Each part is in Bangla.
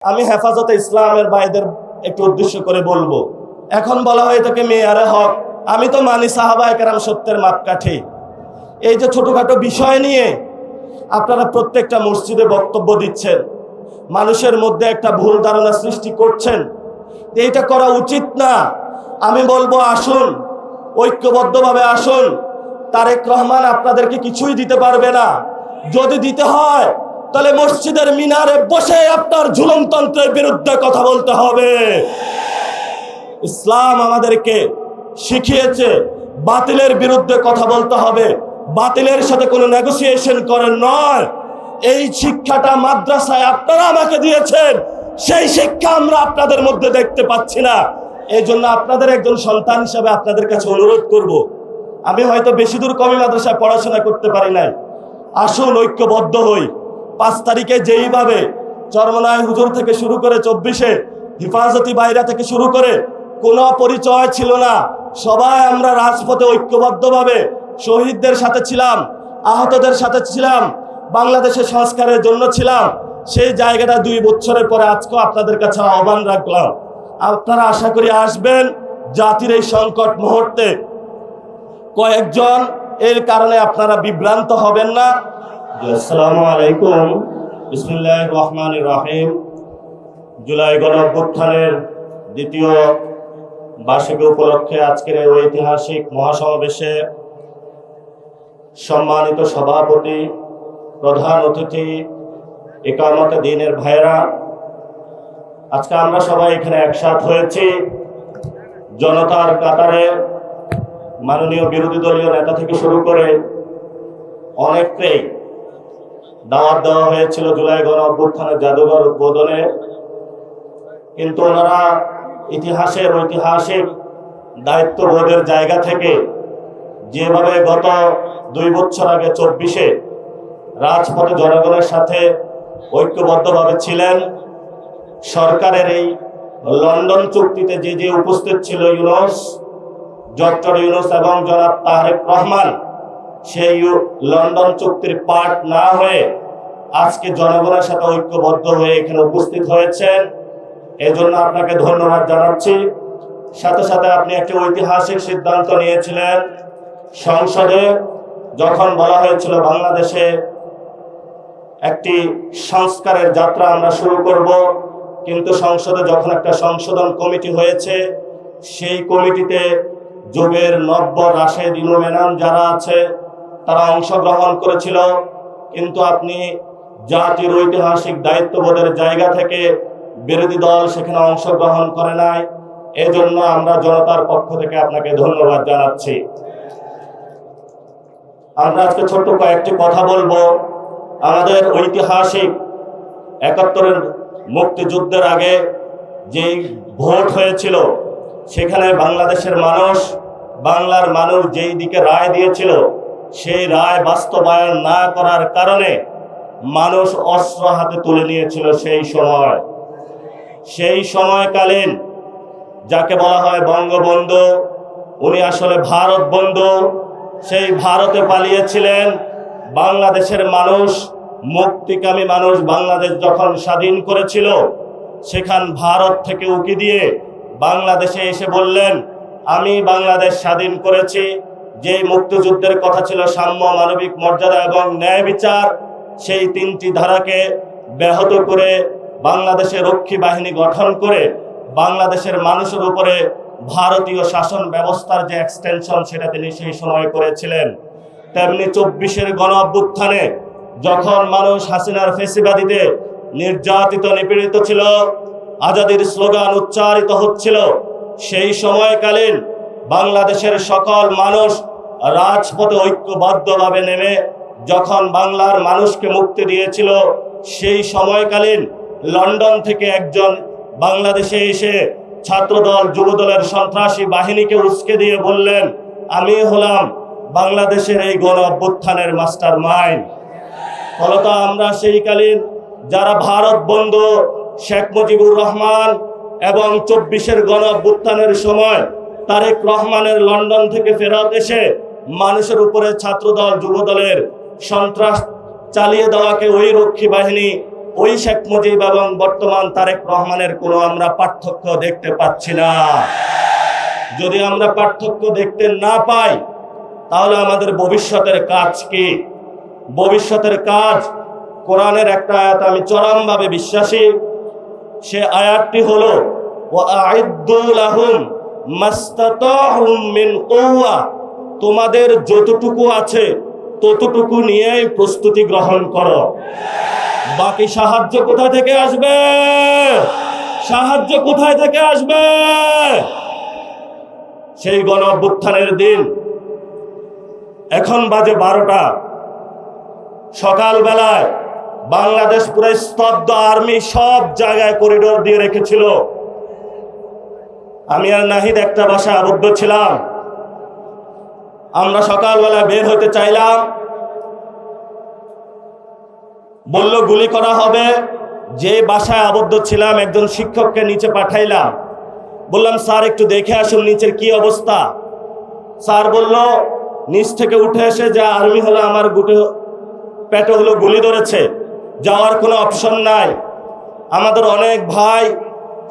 আমি হেফাজতে ইসলামের ভাইদের একটু উদ্দেশ্য করে বলবো। এখন বলা হয়ে থাকে মেয়ারে হক, আমি তো মানি সাহাবায়ে কেরাম সত্যের মাপকাঠি। এই যে ছোটখাটো বিষয় নিয়ে আপনারা প্রত্যেকটা মসজিদে বক্তব্য দিচ্ছেন, মানুষের মধ্যে একটা ভুল ধারণা সৃষ্টি করছেন, এইটা করা উচিত না। আমি বলবো আসুন, ঐক্যবদ্ধভাবে আসুন। তারেক রহমান আপনাদেরকে কিছুই দিতে পারবে না। যদি দিতে হয় তাহলে মসজিদের মিনারে বসে আপনার ঝুলনতন্ত্রের বিরুদ্ধে কথা বলতে হবে। ইসলাম আমাদেরকে শিখিয়েছে বাতিলের বিরুদ্ধে কথা বলতে হবে, বাতিলের সাথে কোনো নেগোসিয়েশন করে নয়। এই শিক্ষাটা মাদ্রাসায় আপনারা আমাকে দিয়েছেন, সেই শিক্ষা আমরা আপনাদের মধ্যে দেখতে পাচ্ছি না। এই জন্য আপনাদের একজন সন্তান হিসাবে আপনাদের কাছে অনুরোধ করব, আমি হয়তো বেশি দূর কমি মাদ্রাসায় পড়াশোনা করতে পারি নাই, আসুন ঐক্যবদ্ধ হই। 5 তারিখে যেইভাবে চরমনায় হুজুর থেকে শুরু করে 24-এ হিফাজতি বাইরা থেকে শুরু করে কোনো পরিচয় ছিল না, সবাই আমরা রাজপথে ঐক্যবদ্ধভাবে শহীদদের সাথে ছিলাম, আহতদের সাথে ছিলাম, বাংলাদেশের সংস্কারের জন্য ছিলাম। সেই জায়গাটা 2 বছরের পরে আজকেও আপনাদের কাছে আহ্বান রাখলাম, আপনারা আশা করি আসবেন। জাতির এই সংকট মুহূর্তে কয়েকজন এর কারণে আপনারা বিভ্রান্ত হবেন না। আসসালামু আলাইকুম, বিসমিল্লাহির রহমানির রহিম। জুলাই গণঅভ্যুত্থানের 2য় বার্ষিকী উপলক্ষে আজকের এই ঐতিহাসিক মহাসমাবেশে সম্মানিত সভাপতি, প্রধান অতিথি, ইকামতে দ্বীনের ভাইরা, আজকে আমরা সবাই এখানে একসাথ হয়েছি। জনতার কাতারে মাননীয় বিরোধী দলীয় নেতা থেকে শুরু করে অনেককেই দাওয়াত দেওয়া হয়েছিল জুলাই গণঅভ্যুত্থানের জাদুঘর উদ্বোধনে, কিন্তু ওনারা ইতিহাসের ঐতিহাসিক দায়িত্ববোধের জায়গা থেকে যেভাবে গত 2 বছর আগে 24-এ রাজপথে জনগণের সাথে ঐক্যবদ্ধভাবে ছিলেন, সরকারের এই লন্ডন চুক্তিতে যে উপস্থিত ছিল ইউনূস, ডক্টর ইউনূস এবং জনাব তারেক রহমান, সেই লন্ডন চুক্তির পার্ট না হয়ে আজকে জনগণের সাথে ঐক্যবদ্ধ হয়ে এখানে উপস্থিত হয়েছেন। এজন্য আপনাকে ধন্যবাদ জানাচ্ছি। সাথে সাথে আপনি একটি ঐতিহাসিক সিদ্ধান্ত নিয়েছিলেন। সংসদে যখন বলা হয়েছিল বাংলাদেশে একটি সংস্কারের যাত্রা আমরা শুরু করব, কিন্তু সংসদে যখন একটা সংশোধন কমিটি হয়েছে, সেই কমিটিতে যুগের নব্য রাশেদ ইলুমেনাম যারা আছে তারা অংশগ্রহণ করেছিল, কিন্তু আপনি জাতির ঐতিহাসিক দায়িত্ববোধের জায়গা থেকে বিরোধী দল সেখানে অংশগ্রহণ করে নাই। এজন্য আমরা জনতার পক্ষ থেকে আপনাকে ধন্যবাদ জানাচ্ছি। আমরা আজকে ছোট্ট কয়েকটি কথা বলবো। আমাদের ঐতিহাসিক 71-এর মুক্তিযুদ্ধের আগে যেই ভোট হয়েছিল, সেখানে বাংলাদেশের মানুষ, বাংলার মানুষ যেই দিকে রায় দিয়েছিল, সেই রায় বাস্তবায়ন না করার কারণে মানুষ অস্ত্র হাতে তুলে নিয়েছিল। সেই সময়কালীন যাকে বলা হয় বঙ্গবন্ধু, উনি আসলে ভারত বন্ধু, সেই ভারতে পালিয়েছিলেন। বাংলাদেশের মানুষ, মুক্তিকামী মানুষ বাংলাদেশ যখন স্বাধীন করেছিল, সেখান ভারত থেকে উকি দিয়ে বাংলাদেশে এসে বললেন, আমি বাংলাদেশ স্বাধীন করেছি। যে মুক্তিযুদ্ধের কথা ছিল সাম্য, মানবিক মর্যাদা এবং ন্যায় বিচার, সেই 3টি ধারাকে ব্যাহত করে বাংলাদেশে রক্ষী বাহিনী গঠন করে বাংলাদেশের মানুষের উপরে ভারতীয় শাসন ব্যবস্থার যে এক্সটেনশন, সেটা তিনি সেই সময় করেছিলেন। তেমনি 24-এর গণ অভ্যুত্থানে যখন মানুষ হাসিনার ফেসিবাদীতে নির্যাতিত, নিপীড়িত ছিল, আজাদির স্লোগান উচ্চারিত হচ্ছিল, সেই সময়কালীন বাংলাদেশের সকল মানুষ রাজপথে ঐক্যবদ্ধভাবে নেমে যখন বাংলার মানুষকে মুক্তি দিয়েছিল, সেই সময়কালীন লন্ডন থেকে একজন বাংলাদেশে এসে ছাত্রদল, যুবদলের সন্ত্রাসী বাহিনীকে উস্কে দিয়ে বললেন, আমি হলাম বাংলাদেশের এই গণ অভ্যুত্থানের মাস্টার মাইন্ড। ফলত আমরা সেইকালীন যারা ভারত বন্ধু, শেখ মুজিবুর রহমান এবং 24-এর গণ অভ্যুত্থানের সময় তারেক রহমানের লন্ডন থেকে ফেরত এসে মানুষের উপরে ছাত্রদল, যুবদলের সন্ত্রাস চালিয়ে দেওয়াকে ওই রক্ষী বাহিনী ওই শেখ মুজিব এবং বর্তমান তারেক রহমানের কোনো আমরা পার্থক্য দেখতে পাচ্ছি না। যদি আমরা পার্থক্য দেখতে না পাই, তাহলে আমাদের ভবিষ্যতের কাজ কি? ভবিষ্যতের কাজ, কোরআনের একটা আয়াত আমি চরমভাবে বিশ্বাসী, সে আয়াতটি হলো ওয়াআইদ্দু লাহুম মাস্তাতাহুম মিন কুওয়া, তোমাদের যতটুকু আছে ততটুকু নিয়েই প্রস্তুতি গ্রহণ করো। বাকি সাহায্য কোথা থেকে আসবে? সাহায্য কোথায় থেকে আসবে? সেই গণ অভ্যুত্থানের দিন, এখন বাজে 12টা, সকালবেলায় বাংলাদেশ পুরো স্তব্ধ, আর্মি সব জায়গায় করিডোর দিয়ে রেখেছিল। আমি আর নাহিদ একটা বাসায় আবদ্ধ ছিলাম। আমরা সকালবেলা বের হতে চাইলাম, বলল গুলি করা হবে। যে বাসায় আবদ্ধ ছিলাম একজন শিক্ষককে নিচে পাঠাইলাম, বললাম স্যার একটু দেখে আসুন নিচের কি অবস্থা। স্যার বলল নিচ থেকে উঠে এসে যা আর্মি হলো আমার পেটে হলো গুলি ধরেছে, যাওয়ার কোনো অপশন নাই। আমাদের অনেক ভাই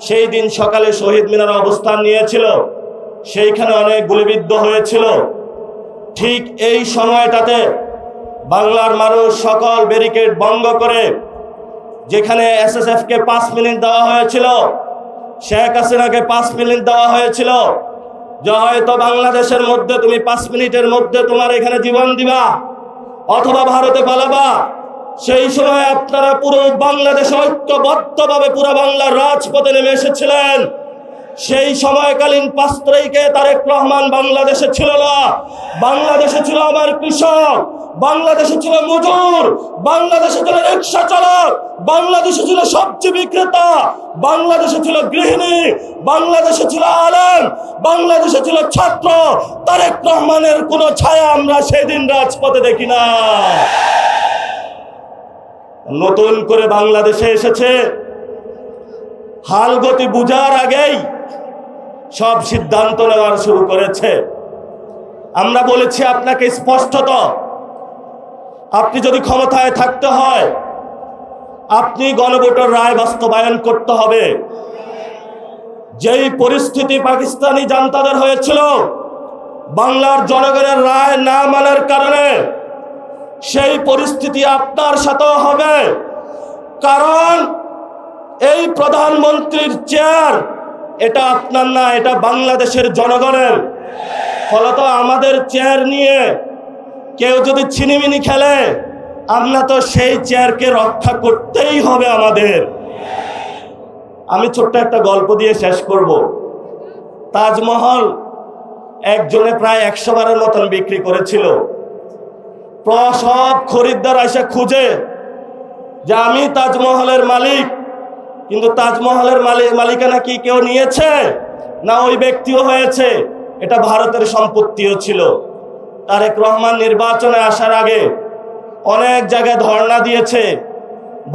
সেই দিন সকালে শহীদ মিনারে অবস্থান নিয়েছিল, সেইখানে অনেক গুলিবিদ্ধ হয়েছিল। ঠিক এই সময়টাতে বাংলার মানুষ সকল ব্যারিকেড ভঙ্গ করে, যেখানে এসএসএফ কে 5 মিনিট দেওয়া হয়েছিল, শেখ হাসিনাকে 5 মিনিট দেওয়া হয়েছিল, যে হয়তো বাংলাদেশের মধ্যে তুমি 5 মিনিটের মধ্যে তোমার এখানে জীবন দিবা অথবা ভারতে পালাবা। সেই সময় আপনারা পুরো বাংলাদেশ ঐক্যবদ্ধভাবে পুরো বাংলার রাজপথে নেমে এসেছিলেন। সেই সময়কালীন 5 তারিখে তারেক রহমান বাংলাদেশে ছিল না। বাংলাদেশে ছিল আমার কৃষক, বাংলাদেশে ছিল মজুর, বাংলাদেশে ছিল রিক্সা চালক, বাংলাদেশে ছিল সবজি বিক্রেতা, বাংলাদেশে ছিল গৃহিণী, বাংলাদেশে ছিল আলেম, বাংলাদেশে ছিল ছাত্র। তারেক রহমানের কোনো ছায়া আমরা সেদিন রাজপথে দেখি না। নতুন করে বাংলাদেশে এসেছে, হাল গতি বুঝার আগেই সব সিদ্ধান্ত নেওয়ার শুরু করেছে। আমরা বলেছি আপনাকে স্পষ্টত, আপনি যদি ক্ষমতায় থাকতে হয় আপনি গণভোটের রায় বাস্তবায়ন করতে হবে। যেই পরিস্থিতি পাকিস্তানি জান্তাদের হয়েছিল বাংলার জনগণের রায় না মানার কারণে, সেই পরিস্থিতি আপনার সাথেও হবে। কারণ এই প্রধানমন্ত্রীর চেয়ার এটা আপনার না, এটা বাংলাদেশের জনগণের। ফলত আমাদের চেয়ার নিয়ে কেউ যদি ছিনিমিনি খেলে, আমরা তো সেই চেয়ারকে রক্ষা করতেই হবে আমাদের। আমি ছোট্ট একটা গল্প দিয়ে শেষ করব। তাজমহল একজনে প্রায় 100 বারের মতন বিক্রি করেছিল। সব খরিদ্দার এসে খুঁজে যে আমি তাজমহলের মালিক, কিন্তু তাজমহলের মালিকানা কি কেউ নিয়েছে? না, ওই ব্যক্তিও হয়েছে, এটা ভারতের সম্পত্তিও ছিল। তারেক রহমান নির্বাচনে আসার আগে অনেক জায়গায় ধর্ণা দিয়েছে,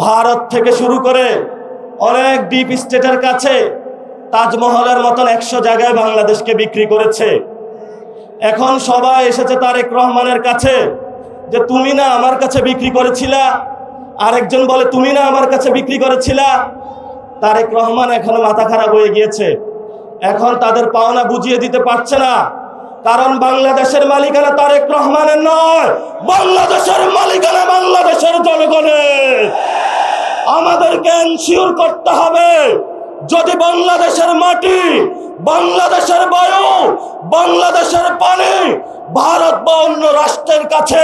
ভারত থেকে শুরু করে অনেক ডিপ স্টেটের কাছে তাজমহলের মতন 100 জায়গায় বাংলাদেশকে বিক্রি করেছে। এখন সবাই এসেছে তারেক রহমানের কাছে যে তুমি না আমার কাছে বিক্রি করেছিলা, আরেকজন বলে তুমি না আমার কাছে বিক্রি করেছিলা। তারেক রহমান এখনো মাথা খারাপ হয়ে গিয়েছে, এখন তাদের পাওনা বুঝিয়ে দিতে পারছে না। কারণ বাংলাদেশের মালিকানা তারেক রহমানের নয়, বাংলাদেশের মালিকানা বাংলাদেশের জনগণের। আমাদেরকে এনশিওর করতে হবে, যদি বাংলাদেশের মাটি, বাংলাদেশের বায়ু, বাংলাদেশের পানি ভারত বা অন্য রাষ্ট্রের কাছে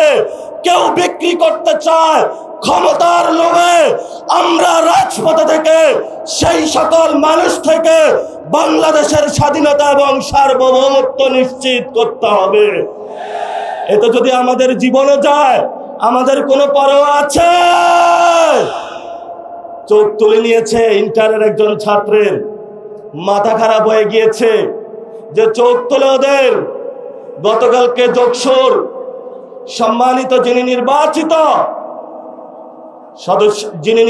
কেউ বিক্রি করতে চায় ক্ষমতার লোভে, আমরা রাজপথে থেকে সেই সকল মানুষ থেকে বাংলাদেশের স্বাধীনতা এবং সার্বভৌমত্ব নিশ্চিত করতে হবে। এতে যদি আমাদের জীবনে যায়, আমাদের কোনো পরোয়া আছে? চোখ তুলে নিয়েছে ইন্টারের একজন ছাত্রের, মাথা খারাপ হয়ে গিয়েছে যে চোখ তুলে ওদের। গতকালকে যোগসুর সম্মানিত যিনি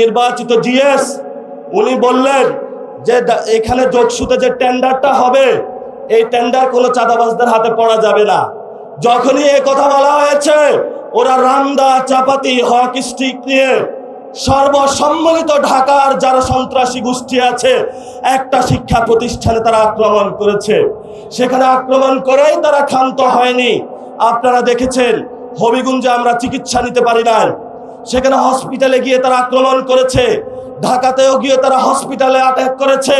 নির্বাচিত জিএস, উনি বললেন যে এখানে যোগসুতে যে টেন্ডারটা হবে, এই টেন্ডার কোনো চাঁদাবাজদের হাতে পড়া যাবে না। যখনই এই কথা বলা হয়েছে, ওরা রান্দা চাপাতি হক স্টিক নিয়ে সর্বসম্মিলিত ঢাকার যারা সন্ত্রাসী গোষ্ঠী আছে, একটা শিক্ষা প্রতিষ্ঠানে তারা আক্রমণ করেছে। সেখানে আক্রমণ করেই তারা ক্ষান্ত হয়নি। আপনারা দেখেছেন হবিগঞ্জে আমরা চিকিৎসা নিতে পারি না, সেখানে হসপিটালে গিয়ে তারা আক্রমণ করেছে। ঢাকাতেও গিয়ে তারা হসপিটালে অ্যাটাক করেছে,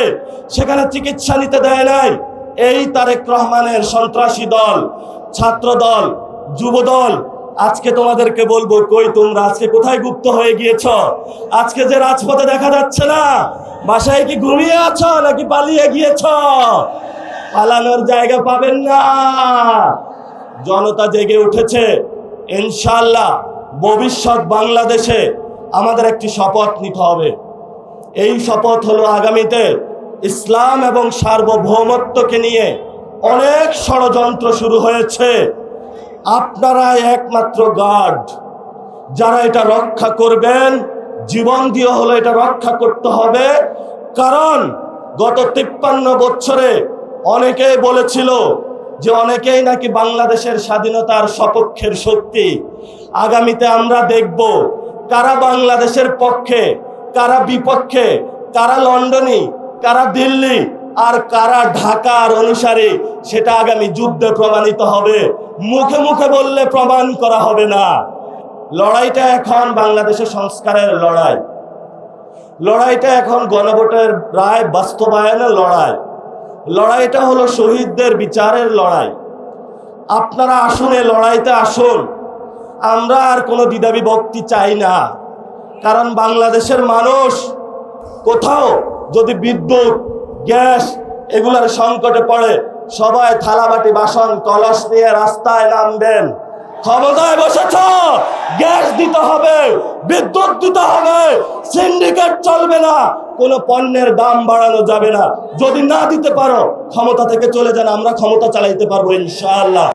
সেখানে চিকিৎসা নিতে দেয় নাই। এই তারেক রহমানের সন্ত্রাসী দল, ছাত্র দল, যুব দল, আজকে তোমাদেরকে বলবো, কই তোমরা আজকে কোথায় গুপ্ত হয়ে গিয়েছ? আজকে যে রাজপথে দেখা যাচ্ছে না, বাসায় কি ঘুমিয়ে আছো নাকি পালিয়ে গিয়েছ? পালানোর জায়গা পাবেন না। জনতা জেগে উঠেছে। ইনশাআল্লাহ ভবিষ্যৎ বাংলাদেশে আমাদের একটি শপথ নিতে হবে। এই শপথ হলো আগামীতে ইসলাম এবং সার্বভৌমত্বকে নিয়ে অনেক ষড়যন্ত্র শুরু হয়েছে। আপনারা একমাত্র গার্ড, যারা এটা রক্ষা করবেন। জীবন দিয়ে হলো এটা রক্ষা করতে হবে। কারণ গত 53 বছরে অনেকেই বলেছিল যে অনেকেই নাকি বাংলাদেশের স্বাধীনতার সপক্ষের শক্তি। আগামীতে আমরা দেখব কারা বাংলাদেশের পক্ষে, কারা বিপক্ষে, কারা লন্ডনী, কারা দিল্লি আর কারা ঢাকার অনুসারী, সেটা আগামী যুদ্ধে প্রমাণিত হবে। মুখে মুখে বললে প্রমাণ করা হবে না। লড়াইটা এখন বাংলাদেশের সংস্কারের লড়াই। লড়াইটা এখন গণভোটের রায় বাস্তবায়নের লড়াই। লড়াইটা হলো শহীদদের বিচারের লড়াই। আপনারা আসুন, এই লড়াইতে আসুন। আমরা আর কোনো দ্বিধাবিভক্তি চাই না। কারণ বাংলাদেশের মানুষ কোথাও যদি বিদ্যুৎ, গ্যাস এগুলার সংকটে পড়ে, সবাই থালাবাটি, বাসন, কলস নিয়ে রাস্তায় নামবেন। ক্ষমতায় বসেছ, গ্যাস দিতে হবে, বিদ্যুৎ দিতে হবে, সিন্ডিকেট চলবে না, কোনো পণ্যের দাম বাড়ানো যাবে না। যদি না দিতে পারো ক্ষমতা থেকে চলে যান, আমরা ক্ষমতা চালাইতে পারবো ইনশাআল্লাহ।